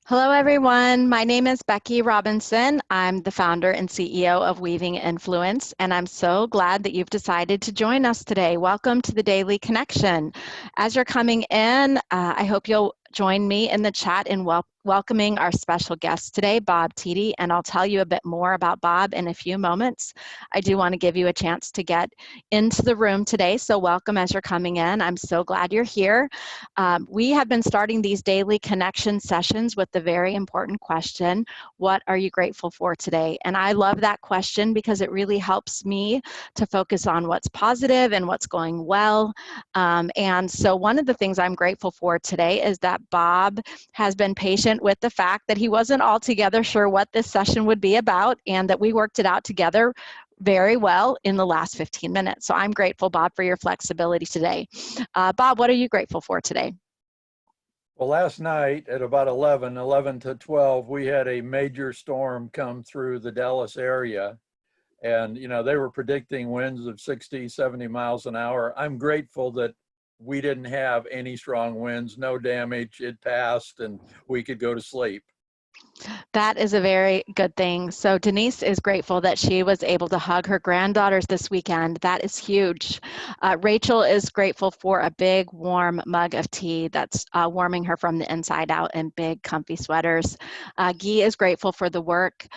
Hello, everyone. My name is Becky Robinson. I'm the founder and CEO of Weaving Influence, and I'm so glad that you've decided to join us today. Welcome to the Daily Connection. As you're coming in, I hope you'll join me in the chat in welcoming our special guest today, Bob Tiede, and I'll tell you a bit more about Bob in a few moments. I do want to give you a chance to get into the room today, so welcome as you're coming in. I'm so glad you're here. We have been starting these daily connection sessions with the very important question, what are you grateful for today? And I love that question because it really helps me to focus on what's positive and what's going well. And so one of the things I'm grateful for today is that Bob has been patient with the fact that he wasn't altogether sure what this session would be about, and that we worked it out together very well in the last 15 minutes. So I'm grateful, Bob, for your flexibility today. Bob, what are you grateful for today? Well, last night at about 11 to 12, we had a major storm come through the Dallas area. And, they were predicting winds of 60, 70 miles an hour. I'm grateful that we didn't have any strong winds, no damage. It passed and we could go to sleep. That is a very good thing. So Denise is grateful that she was able to hug her granddaughters this weekend. That is huge. Rachel is grateful for a big warm mug of tea that's warming her from the inside out in big comfy sweaters. Guy is grateful for the work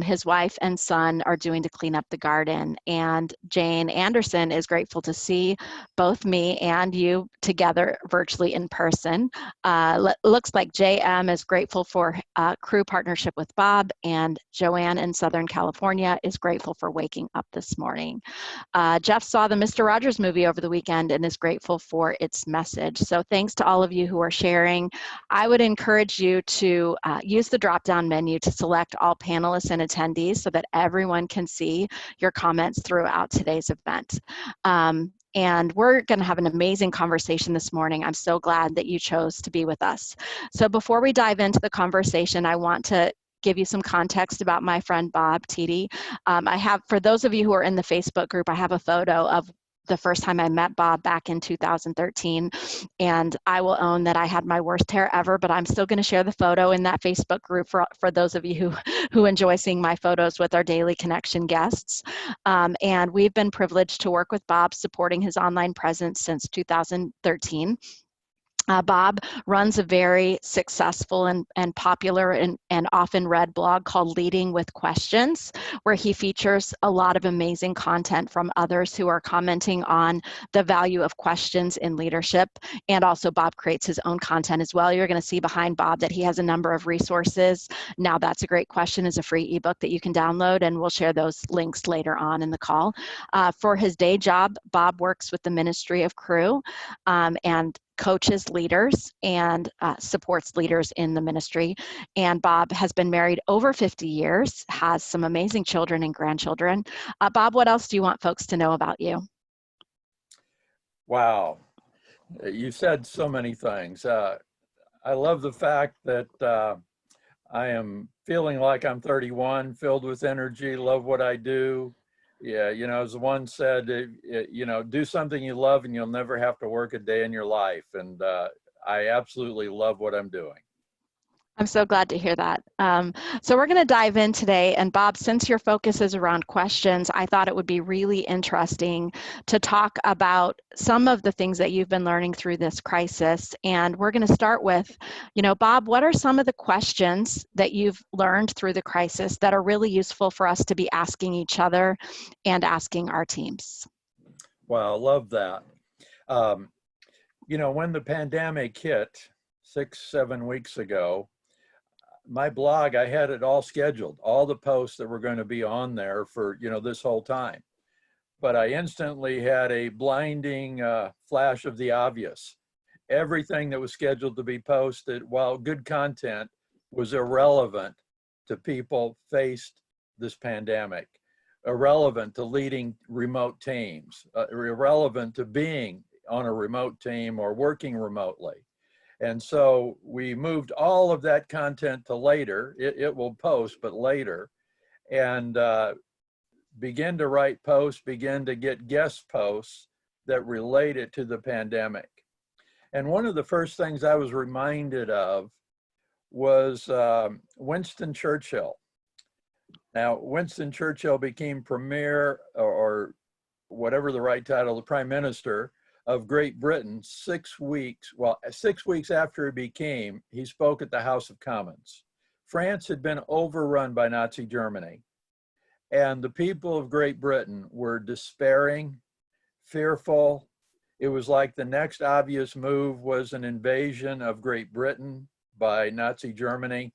his wife and son are doing to clean up the garden. And Jane Anderson is grateful to see both me and you together virtually in person. Looks like JM is grateful for crew partnership with Bob, and Joanne in Southern California is grateful for waking up this morning. Jeff saw the Mr. Rogers movie over the weekend and is grateful for its message. So thanks to all of you who are sharing. I would encourage you to use the drop-down menu to select all panelists and attendees so that everyone can see your comments throughout today's event. And we're going to have an amazing conversation this morning. I'm so glad that you chose to be with us. So before we dive into the conversation, I want to give you some context about my friend Bob Tiede. For those of you who are in the Facebook group, I have a photo of the first time I met Bob back in 2013, and I will own that I had my worst hair ever, but I'm still going to share the photo in that Facebook group for those of you who enjoy seeing my photos with our Daily Connection guests. And we've been privileged to work with Bob supporting his online presence since 2013. Bob runs a very successful and popular and often read blog called Leading with Questions, where he features a lot of amazing content from others who are commenting on the value of questions in leadership. And also Bob creates his own content as well. You're going to see behind Bob that he has a number of resources. Now That's a Great Question is a free ebook that you can download, and we'll share those links later on in the call. For his day job, Bob works with the Ministry of Crew and coaches leaders and supports leaders in the ministry. And Bob has been married over 50 years, has some amazing children and grandchildren. Bob, what else do you want folks to know about you? Wow. You said so many things. I love the fact that I am feeling like I'm 31, filled with energy, love what I do. Yeah, as one said, do something you love and you'll never have to work a day in your life. And I absolutely love what I'm doing. I'm so glad to hear that. So we're going to dive in today. And Bob, since your focus is around questions, I thought it would be really interesting to talk about some of the things that you've been learning through this crisis. And we're going to start with, Bob, what are some of the questions that you've learned through the crisis that are really useful for us to be asking each other and asking our teams? Wow, I love that. When the pandemic hit 6-7 weeks ago, my blog, I had it all scheduled, all the posts that were going to be on there for, this whole time. But I instantly had a blinding flash of the obvious. Everything that was scheduled to be posted, while good content, was irrelevant to people faced this pandemic, irrelevant to leading remote teams, irrelevant to being on a remote team or working remotely. And so we moved all of that content to later. It will post, but later, and begin to write posts, begin to get guest posts that related to the pandemic. And one of the first things I was reminded of was Winston Churchill. Now, Winston Churchill became premier, or whatever the right title, the prime minister of Great Britain 6 weeks, well, 6 weeks after he spoke at the House of Commons. France had been overrun by Nazi Germany, and the people of Great Britain were despairing, fearful. It was like the next obvious move was an invasion of Great Britain by Nazi Germany.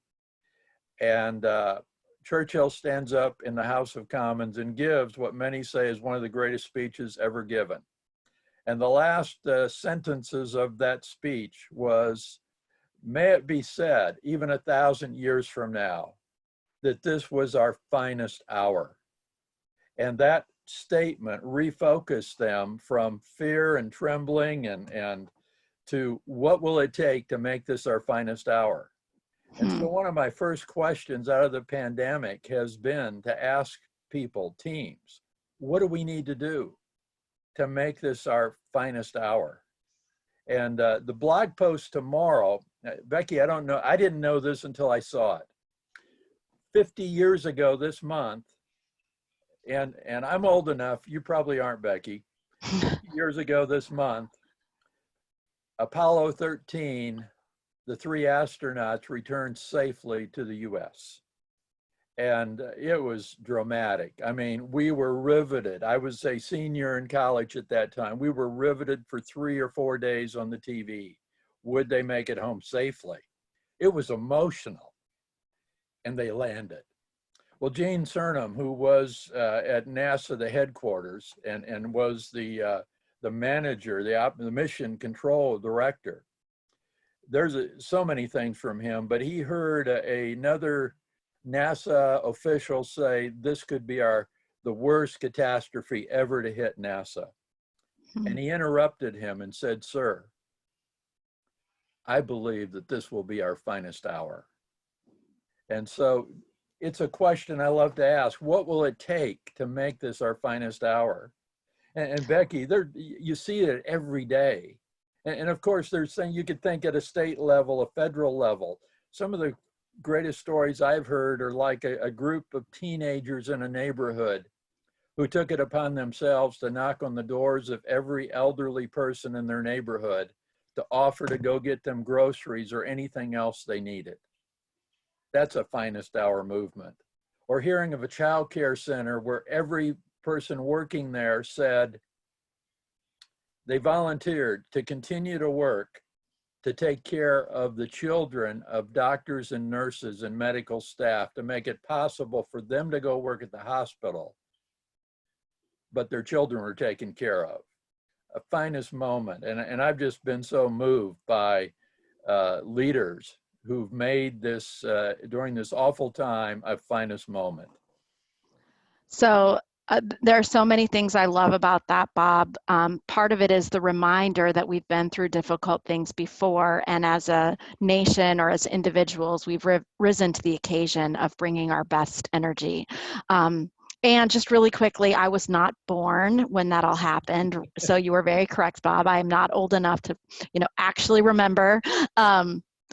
And Churchill stands up in the House of Commons and gives what many say is one of the greatest speeches ever given. And the last sentences of that speech was, "May it be said, even 1,000 years from now, that this was our finest hour." And that statement refocused them from fear and trembling and to what will it take to make this our finest hour? And so one of my first questions out of the pandemic has been to ask people, teams, what do we need to do to make this our finest hour? And the blog post tomorrow, Becky, I didn't know this until I saw it. 50 years ago this month, and I'm old enough, you probably aren't, Becky. 50 years ago this month, Apollo 13, the 3 astronauts returned safely to the US. And it was dramatic. I mean, we were riveted. I was a senior in college at that time. We were riveted for 3 or 4 days on the TV. Would they make it home safely? It was emotional. And they landed. Well, Gene Cernan, who was at NASA, the headquarters, and was the manager, the mission control director, there's so many things from him, but he heard another NASA official say this could be the worst catastrophe ever to hit NASA. And he interrupted him and said, "Sir, I believe that this will be our finest hour." And so it's a question I love to ask. What will it take to make this our finest hour? And Becky, you see it every day. And of course, there's things you could think at a state level, a federal level. Some of the greatest stories I've heard are like a group of teenagers in a neighborhood who took it upon themselves to knock on the doors of every elderly person in their neighborhood to offer to go get them groceries or anything else they needed. That's a finest hour movement. Or hearing of a child care center where every person working there said, they volunteered to continue to work to take care of the children of doctors and nurses and medical staff to make it possible for them to go work at the hospital, but their children were taken care of. A finest moment. And I've just been so moved by leaders who've made this, during this awful time, a finest moment. So there are so many things I love about that, Bob. Part of it is the reminder that we've been through difficult things before, and as a nation or as individuals, we've risen to the occasion of bringing our best energy. And just really quickly, I was not born when that all happened. So you were very correct, Bob. I am not old enough to, actually remember.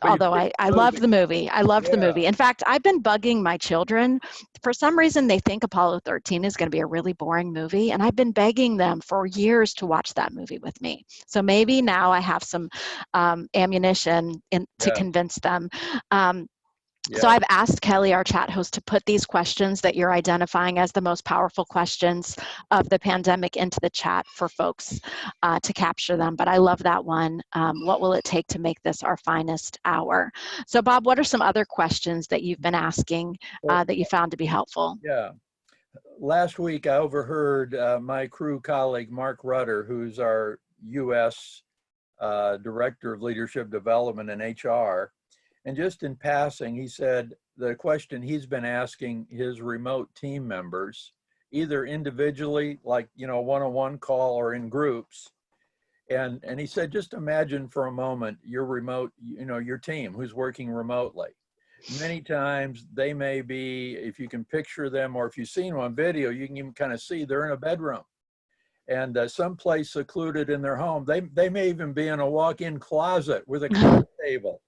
Although I loved the movie. I loved the movie. In fact, I've been bugging my children. For some reason, they think Apollo 13 is going to be a really boring movie. And I've been begging them for years to watch that movie with me. So maybe now I have some ammunition to convince them. So I've asked Kelly, our chat host, to put these questions that you're identifying as the most powerful questions of the pandemic into the chat for folks to capture them. But I love that one. What will it take to make this our finest hour? So Bob, what are some other questions that you've been asking that you found to be helpful? Yeah. Last week, I overheard my crew colleague, Mark Rutter, who's our U.S. Director of Leadership Development and HR. And just in passing, he said the question he's been asking his remote team members, either individually, like, a one-on-one call, or in groups. And he said, just imagine for a moment your remote, your team who's working remotely. Many times they may be, if you can picture them, or if you've seen them on video, you can even kind of see they're in a bedroom and someplace secluded in their home. They may even be in a walk-in closet with a coffee table.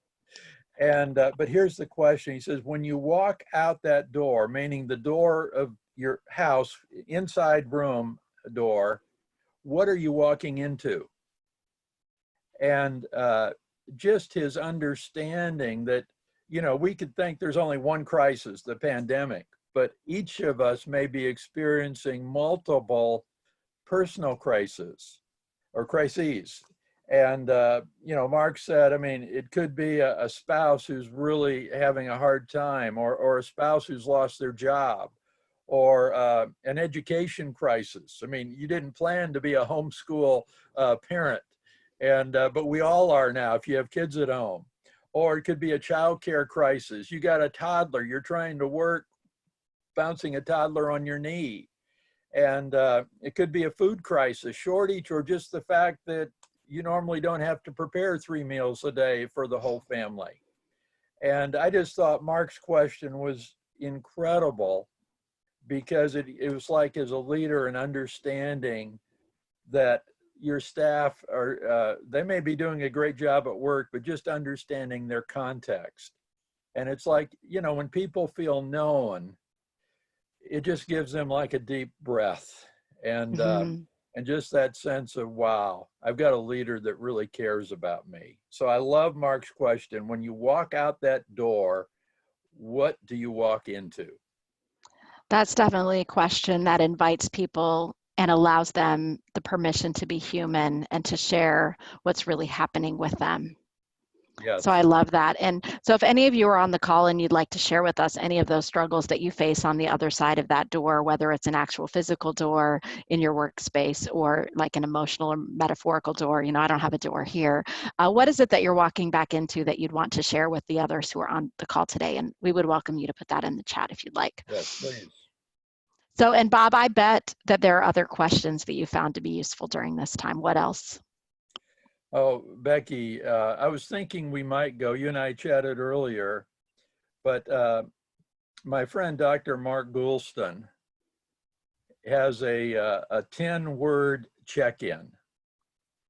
And but here's the question. He says, when you walk out that door, meaning the door of your house, inside room door, what are you walking into? And just his understanding that, you know, we could think there's only one crisis, the pandemic, but each of us may be experiencing multiple personal crises or crises. And, you know, Mark said, I mean, it could be a spouse who's really having a hard time, or a spouse who's lost their job, or an education crisis. I mean, you didn't plan to be a homeschool parent, and but we all are now if you have kids at home. Or it could be a child care crisis. You got a toddler, you're trying to work, bouncing a toddler on your knee. And it could be a food crisis, shortage, or just the fact that you normally don't have to prepare 3 meals a day for the whole family. And I just thought Mark's question was incredible, because it was like, as a leader, and understanding that your staff are, they may be doing a great job at work, but just understanding their context. And it's like, you know, when people feel known, it just gives them like a deep breath, and just that sense of, wow, I've got a leader that really cares about me. So I love Mark's question. When you walk out that door, what do you walk into? That's definitely a question that invites people and allows them the permission to be human and to share what's really happening with them. So I Yes. love that. And so if any of you are on the call and you'd like to share with us any of those struggles that you face on the other side of that door, whether it's an actual physical door in your workspace or like an emotional or metaphorical door, you know, I don't have a door here. What is it that you're walking back into that you'd want to share with the others who are on the call today? And we would welcome you to put that in the chat if you'd like. Yes, please. So, and Bob, I bet that there are other questions that you found to be useful during this time. What else? Oh, Becky, I was thinking we might go, you and I chatted earlier, but my friend, Dr. Mark Goulston, has a 10-word check-in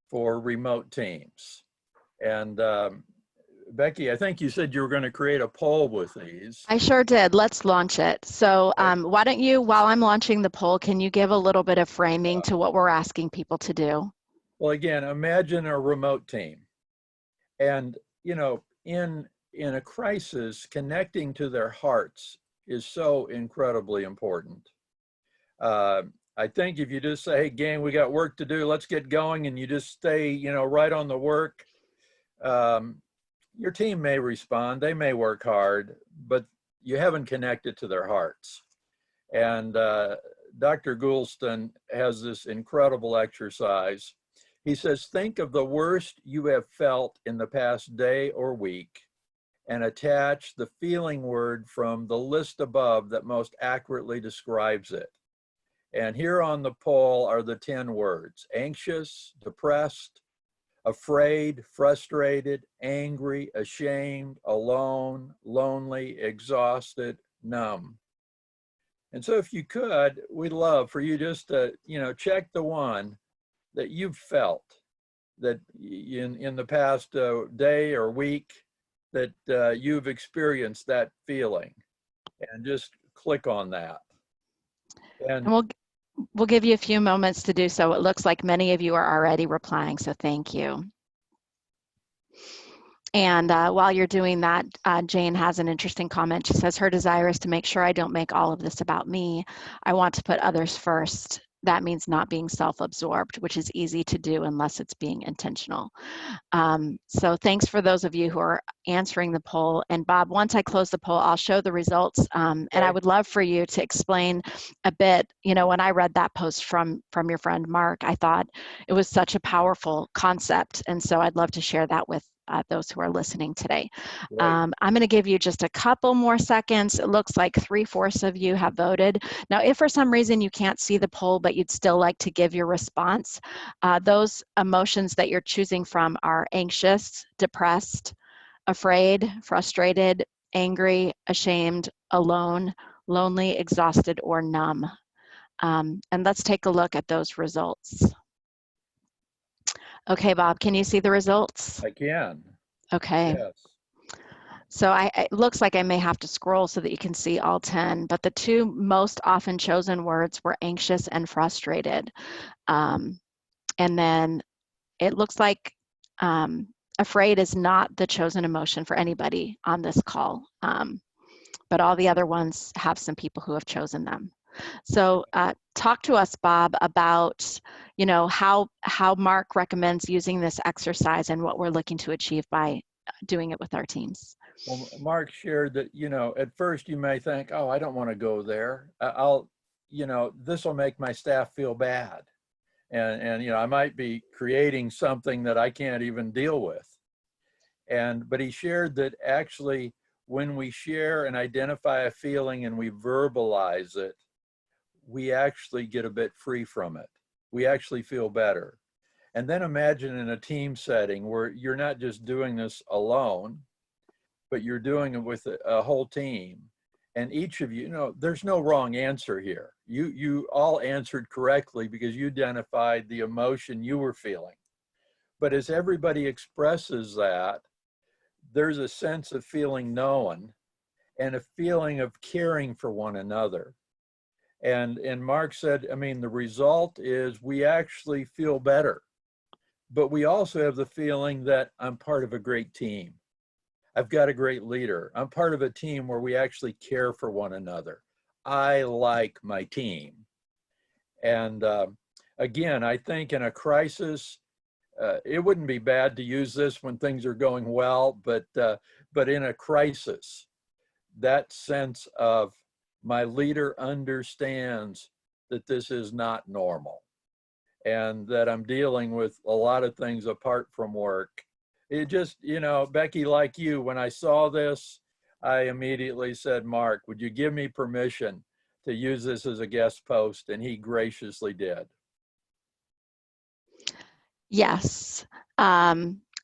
for remote teams. And Becky, I think you said you were going to create a poll with these. I sure did. Let's launch it. So why don't you, while I'm launching the poll, can you give a little bit of framing to what we're asking people to do? Well, again, imagine a remote team. And, you know, in a crisis, connecting to their hearts is so incredibly important. I think if you just say, hey, gang, we got work to do, let's get going, and you just stay, you know, right on the work, your team may respond, they may work hard, but you haven't connected to their hearts. And Dr. Goulston has this incredible exercise. He says, think of the worst you have felt in the past day or week, and attach the feeling word from the list above that most accurately describes it. And here on the poll are the 10 words: anxious, depressed, afraid, frustrated, angry, ashamed, alone, lonely, exhausted, numb. And so if you could, we'd love for you just to, you know, check the one that you've felt that in the past day or week that you've experienced that feeling, and just click on that. And And we'll give you a few moments to do so. It looks like many of you are already replying, so thank you. And while you're doing that, Jane has an interesting comment. She says her desire is to make sure I don't make all of this about me. I want to put others first. That means not being self-absorbed, which is easy to do unless it's being intentional. So thanks for those of you who are answering the poll. And Bob, once I close the poll, I'll show the results. And I would love for you to explain a bit, you know, when I read that post from your friend Mark, I thought it was such a powerful concept. And so I'd love to share that with those who are listening today. I'm going to give you just a couple more seconds. It looks like 3/4 of you have voted. Now, if for some reason you can't see the poll, but you'd still like to give your response, those emotions that you're choosing from are anxious, depressed, afraid, frustrated, angry, ashamed, alone, lonely, exhausted, or numb. And let's take a look at those results. Okay, Bob, can you see the results? I can. Okay. Yes. So it looks like I may have to scroll so that you can see all 10, but the two most often chosen words were anxious and frustrated. Um, and then it looks like afraid is not the chosen emotion for anybody on this call, but all the other ones have some people who have chosen them. So talk to us, Bob, about how Mark recommends using this exercise and what we're looking to achieve by doing it with our teams. Well, Mark shared that, at first you may think, oh, I don't want to go there. I'll, this will make my staff feel bad. And I might be creating something that I can't even deal with. But he shared that actually when we share and identify a feeling and we verbalize it, we actually get a bit free from it. We actually feel better. And then imagine in a team setting where you're not just doing this alone, but you're doing it with a whole team. And each of you, there's no wrong answer here. You all answered correctly because you identified the emotion you were feeling. But as everybody expresses that, there's a sense of feeling known and a feeling of caring for one another. And Mark said, I mean, the result is we actually feel better, but we also have the feeling that I'm part of a great team. I've got a great leader. I'm part of a team where we actually care for one another. I like my team. And again, I think in a crisis, it wouldn't be bad to use this when things are going well, but in a crisis, that sense of my leader understands that this is not normal and that I'm dealing with a lot of things apart from work. It just, Becky, like you, when I saw this, I immediately said, Mark, would you give me permission to use this as a guest post? And he graciously did. Yes.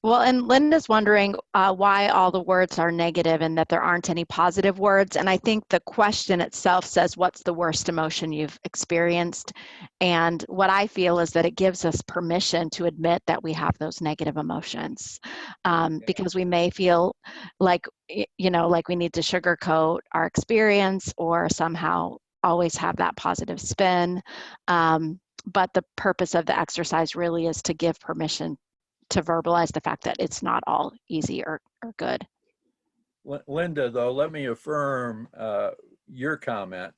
Well, and Linda's wondering why all the words are negative and that there aren't any positive words. And I think the question itself says, what's the worst emotion you've experienced? And what I feel is that it gives us permission to admit that we have those negative emotions, because we may feel like, like we need to sugarcoat our experience or somehow always have that positive spin. But the purpose of the exercise really is to give permission to verbalize the fact that it's not all easy or good. Linda, though, let me affirm your comment,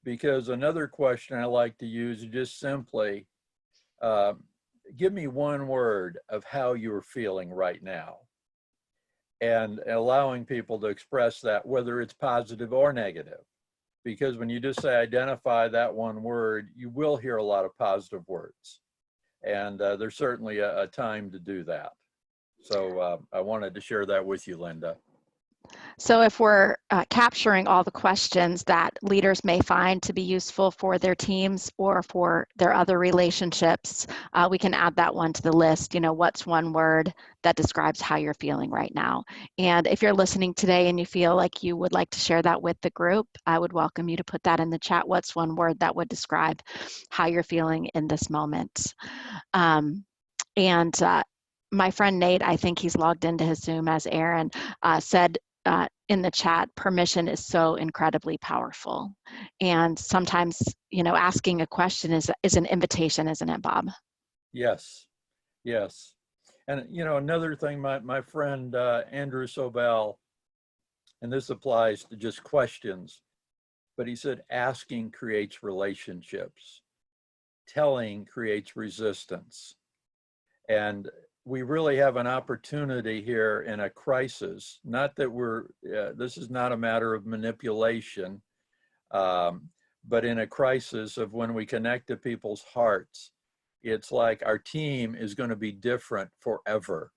because another question I like to use is just simply, give me one word of how you're feeling right now, and allowing people to express that, whether it's positive or negative. Because when you just say identify that one word, you will hear a lot of positive words. And there's certainly a time to do that. So I wanted to share that with you, Linda. So if we're capturing all the questions that leaders may find to be useful for their teams or for their other relationships, we can add that one to the list. What's one word that describes how you're feeling right now? And if you're listening today and you feel like you would like to share that with the group, I would welcome you to put that in the chat. What's one word that would describe how you're feeling in this moment? And my friend Nate, I think he's logged into his Zoom as Aaron, said in the chat, permission is so incredibly powerful. And sometimes, asking a question is an invitation, isn't it, Bob? Yes, yes. And, another thing, my friend Andrew Sobel, and this applies to just questions, but he said asking creates relationships. Telling creates resistance. And we really have an opportunity here in a crisis, not that this is not a matter of manipulation, but in a crisis of when we connect to people's hearts, it's like our team is going to be different forever.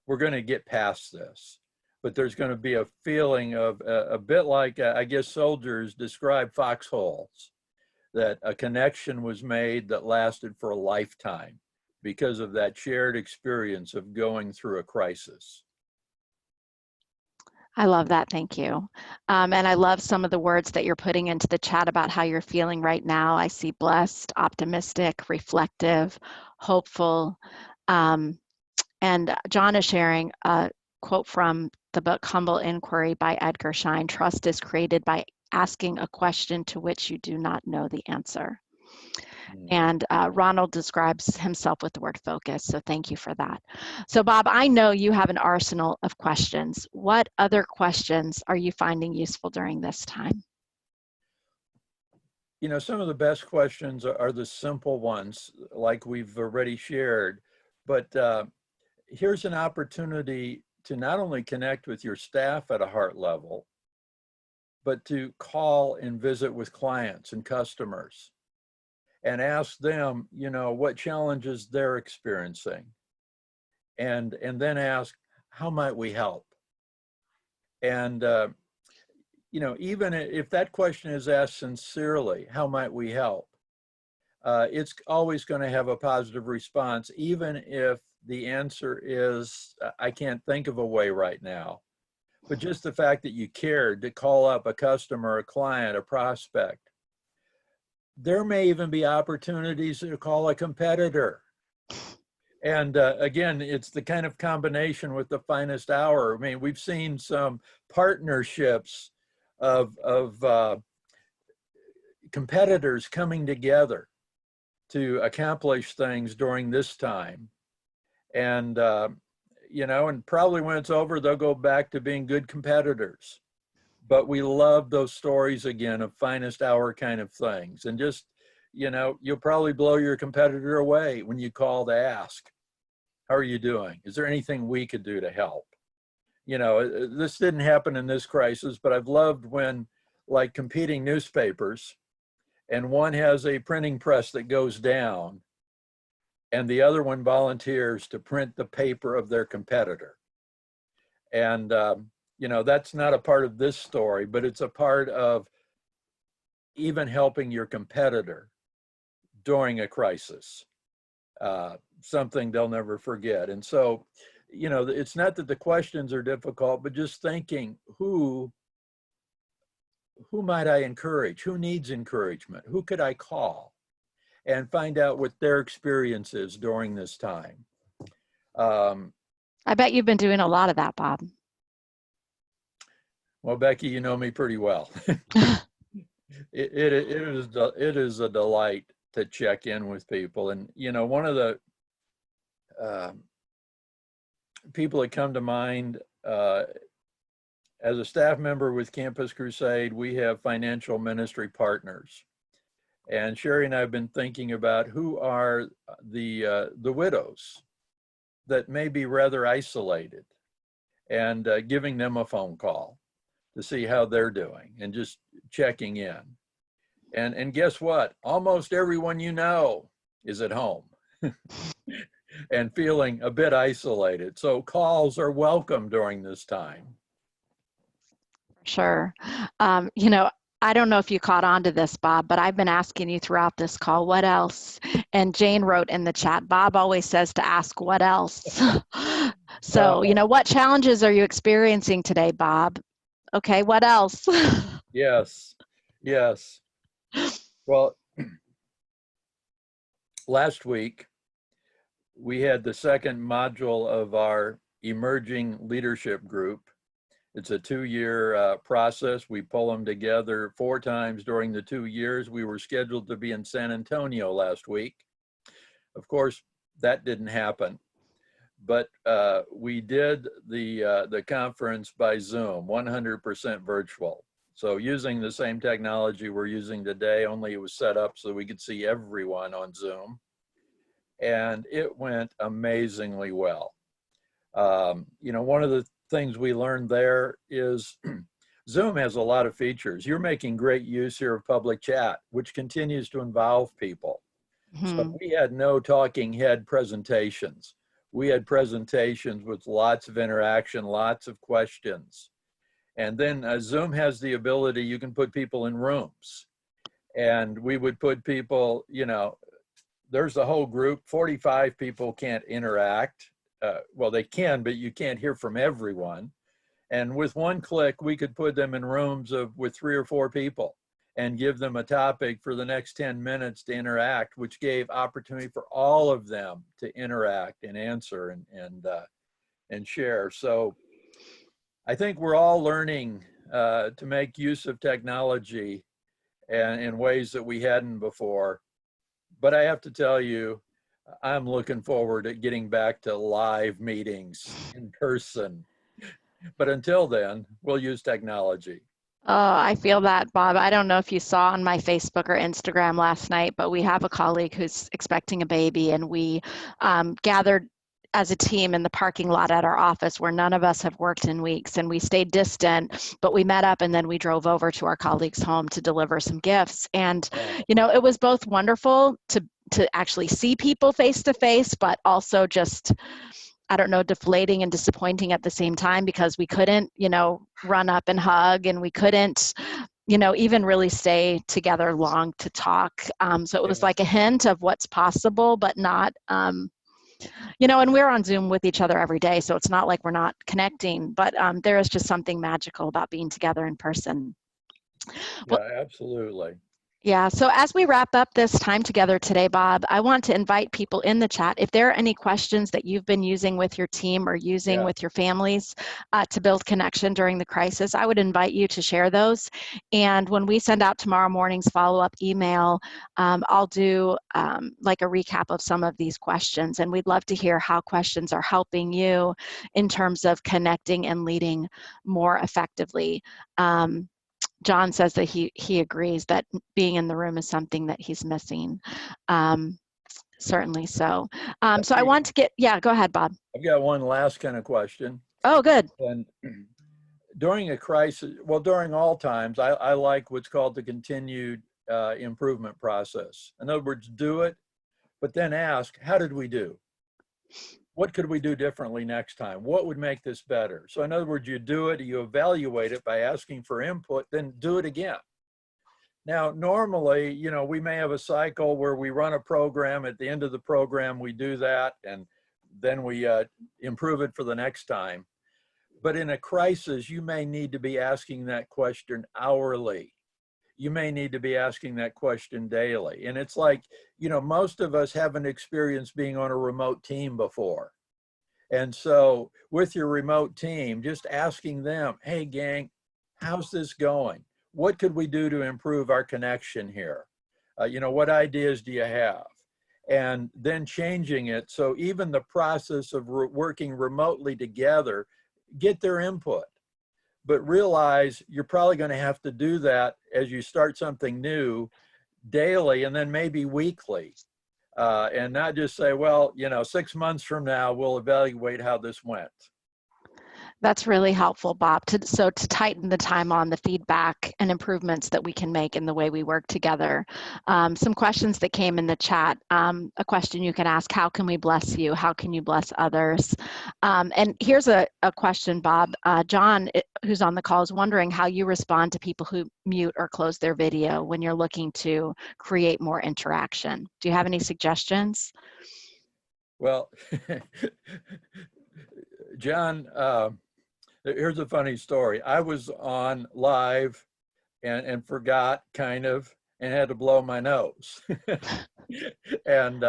We're going to get past this, but there's going to be a feeling of a bit like, I guess soldiers describe foxholes, that a connection was made that lasted for a lifetime because of that shared experience of going through a crisis. I love that, thank you. And I love some of the words that you're putting into the chat about how you're feeling right now. I see blessed, optimistic, reflective, hopeful. And John is sharing a quote from the book Humble Inquiry by Edgar Schein. Trust is created by asking a question to which you do not know the answer. And Ronald describes himself with the word focus, so thank you for that. So Bob, I know you have an arsenal of questions. What other questions are you finding useful during this time? You know, some of the best questions are the simple ones, like we've already shared. But here's an opportunity to not only connect with your staff at a heart level, but to call and visit with clients and customers and ask them, you know, what challenges they're experiencing. And then ask, how might we help? And you know, even if that question is asked sincerely, how might we help? It's always going to have a positive response, even if the answer is, I can't think of a way right now. But just the fact that you cared to call up a customer, a client, a prospect. There may even be opportunities to call a competitor. And again, it's the kind of combination with the finest hour. I mean, we've seen some partnerships of competitors coming together to accomplish things during this time. And, you know, and probably when it's over, they'll go back to being good competitors. But we love those stories again of finest hour kind of things. And just, you know, you'll probably blow your competitor away when you call to ask, how are you doing? Is there anything we could do to help? You know, this didn't happen in this crisis, but I've loved when, like, competing newspapers, and one has a printing press that goes down, and the other one volunteers to print the paper of their competitor. And, you know, that's not a part of this story, but it's a part of even helping your competitor during a crisis, something they'll never forget. And so, you know, it's not that the questions are difficult, but just thinking, who might I encourage? Who needs encouragement? Who could I call? And find out what their experience is during this time. I bet you've been doing a lot of that, Bob. Well, Becky, you know me pretty well. It is a delight to check in with people. And, you know, one of the people that come to mind, as a staff member with Campus Crusade, we have financial ministry partners. And Sherry and I have been thinking about who are the widows that may be rather isolated, and giving them a phone call to see how they're doing and just checking in. And guess what? Almost everyone you know is at home and feeling a bit isolated. So calls are welcome during this time. Sure. You know, I don't know if you caught on to this, Bob, but I've been asking you throughout this call, what else? And Jane wrote in the chat, Bob always says to ask what else. So, you know, what challenges are you experiencing today, Bob? Okay, what else? Yes, yes. Well, last week, we had the second module of our emerging leadership group. It's a 2-year process. We pull them together 4 times during the 2 years. We were scheduled to be in San Antonio last week. Of course, that didn't happen, but we did the conference by Zoom, 100% virtual. So using the same technology we're using today, only it was set up so we could see everyone on Zoom. And it went amazingly well. You know, one of the things we learned there is Zoom has a lot of features. You're making great use here of public chat, which continues to involve people. So we had no talking head presentations. We had presentations with lots of interaction, lots of questions. And then Zoom has the ability, you can put people in rooms. And we would put people, you know, there's the whole group, 45 people can't interact. Well, they can, but you can't hear from everyone. And with one click, we could put them in rooms with 3 or 4 people and give them a topic for the next 10 minutes to interact, which gave opportunity for all of them to interact and answer and share. So I think we're all learning to make use of technology and in ways that we hadn't before. But I have to tell you, I'm looking forward to getting back to live meetings in person. But until then, we'll use technology. Oh, I feel that, Bob. I don't know if you saw on my Facebook or Instagram last night, but we have a colleague who's expecting a baby, and we gathered as a team in the parking lot at our office where none of us have worked in weeks, and we stayed distant, but we met up and then we drove over to our colleague's home to deliver some gifts. And, Oh, you know, it was both wonderful to actually see people face to face, but also just, I don't know, deflating and disappointing at the same time because we couldn't, you know, run up and hug, and we couldn't, you know, even really stay together long to talk. So it was yeah, like a hint of what's possible, but not, you know, and we're on Zoom with each other every day. So it's not like we're not connecting, but there is just something magical about being together in person. Well, yeah, absolutely. yeah, so as we wrap up this time together today, Bob, I want to invite people in the chat. If there are any questions that you've been using with your team or using Yeah, with your families to build connection during the crisis, I would invite you to share those. And when we send out tomorrow morning's follow-up email, I'll do like a recap of some of these questions. And we'd love to hear how questions are helping you in terms of connecting and leading more effectively. John says that he agrees that being in the room is something that he's missing. Um, Certainly so. So I want to get, yeah, go ahead, Bob. I've got one last kind of question. Oh, good. And during a crisis, well, during all times, I like what's called the continued improvement process. In other words, do it, but then ask, how did we do? What could we do differently next time? What would make this better? So in other words, you do it, you evaluate it by asking for input, then do it again. Now, normally, you know, we may have a cycle where we run a program. At the end of the program, we do that, and then we improve it for the next time. But in a crisis, you may need to be asking that question hourly. You may need to be asking that question daily. And it's like, you know, most of us haven't experienced being on a remote team before. And so with your remote team, just asking them, hey, gang, how's this going? What could we do to improve our connection here? You know, what ideas do you have? And then changing it. So even the process of working remotely together, get their input, but realize you're probably going to have to do that as you start something new daily and then maybe weekly. And not just say, well, you know, 6 months from now, we'll evaluate how this went. That's really helpful, Bob. So to tighten the time on the feedback and improvements that we can make in the way we work together. Some questions that came in the chat. A question you can ask, how can we bless you? How can you bless others? And here's a question, Bob. John, who's on the call, is wondering how you respond to people who mute or close their video when you're looking to create more interaction. Do you have any suggestions? Well, John, here's a funny story. I was on live and forgot kind of and had to blow my nose. And,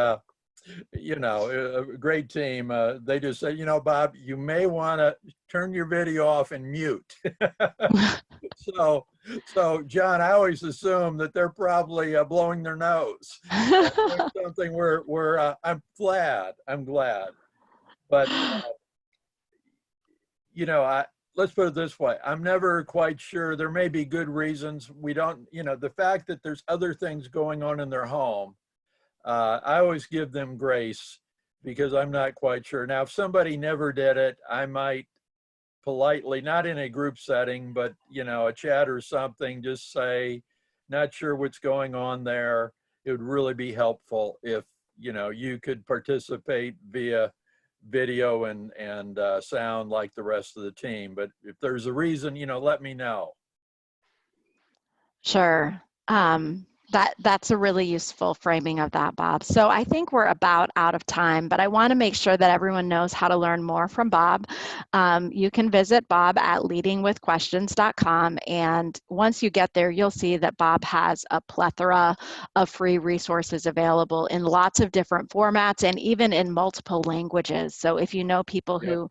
you know, a great team. They just said, you know, Bob, you may want to turn your video off and mute. So, John, I always assume that they're probably blowing their nose. Doing something where I'm glad. But you know, let's put it this way. I'm never quite sure. There may be good reasons. We don't, you know, the fact that there's other things going on in their home, I always give them grace because I'm not quite sure. Now, if somebody never did it, I might politely, not in a group setting, but, you know, a chat or something, just say, not sure what's going on there. It would really be helpful if, you know, you could participate via video and sound like the rest of the team. But if there's a reason, you know, let me know. Sure. That's a really useful framing of that, Bob. So I think we're about out of time, but I want to make sure that everyone knows how to learn more from Bob. You can visit Bob at leadingwithquestions.com, and once you get there, you'll see that Bob has a plethora of free resources available in lots of different formats and even in multiple languages. So if you know people Yep. who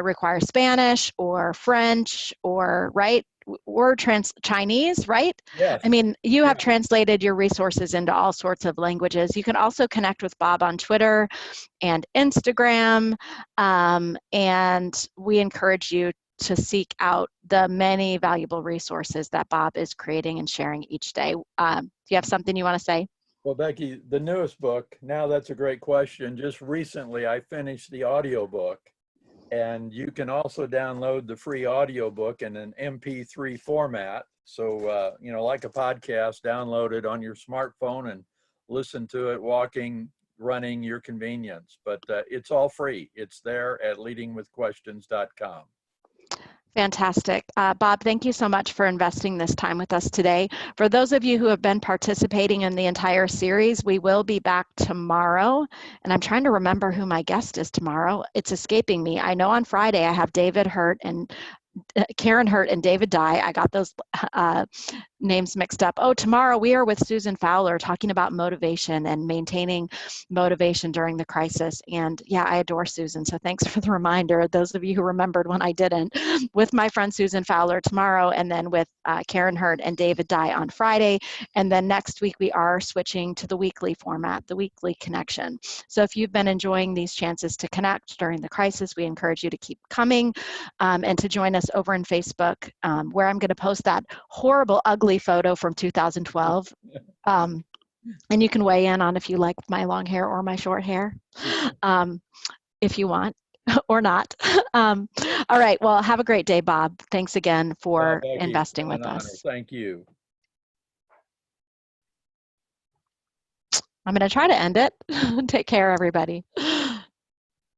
require Spanish or French or, right, or Chinese, right? Yes. I mean, you Yeah. have translated your resources into all sorts of languages. You can also connect with Bob on Twitter and Instagram, and we encourage you to seek out the many valuable resources that Bob is creating and sharing each day. Do you have something you want to say? Well, Becky, the newest book, now that's a great question. Just recently, I finished the audiobook, and you can also download the free audiobook in an MP3 format. So, like a podcast, download it on your smartphone and listen to it walking, running, your convenience. But it's all free. It's there at leadingwithquestions.com. Fantastic. Bob, thank you so much for investing this time with us today. For those of you who have been participating in the entire series, we will be back tomorrow. And I'm trying to remember who my guest is tomorrow. It's escaping me. I know on Friday I have David Hurt and Karen Hurt and David Dye. I got those names mixed up. Oh, tomorrow we are with Susan Fowler talking about motivation and maintaining motivation during the crisis. And yeah, I adore Susan. So thanks for the reminder. Those of you who remembered when I didn't, with my friend Susan Fowler tomorrow, and then with Karen Hurt and David Dye on Friday. And then next week we are switching to the weekly format, the weekly connection. So if you've been enjoying these chances to connect during the crisis, we encourage you to keep coming and to join us over in Facebook, where I'm going to post that horrible, ugly photo from 2012. And you can weigh in on if you like my long hair or my short hair, if you want, or not. All right. Well, have a great day, Bob. Thanks again Well, for Becky, it's investing been an with honor. us. Thank you. I'm going to try to end it. Take care, everybody.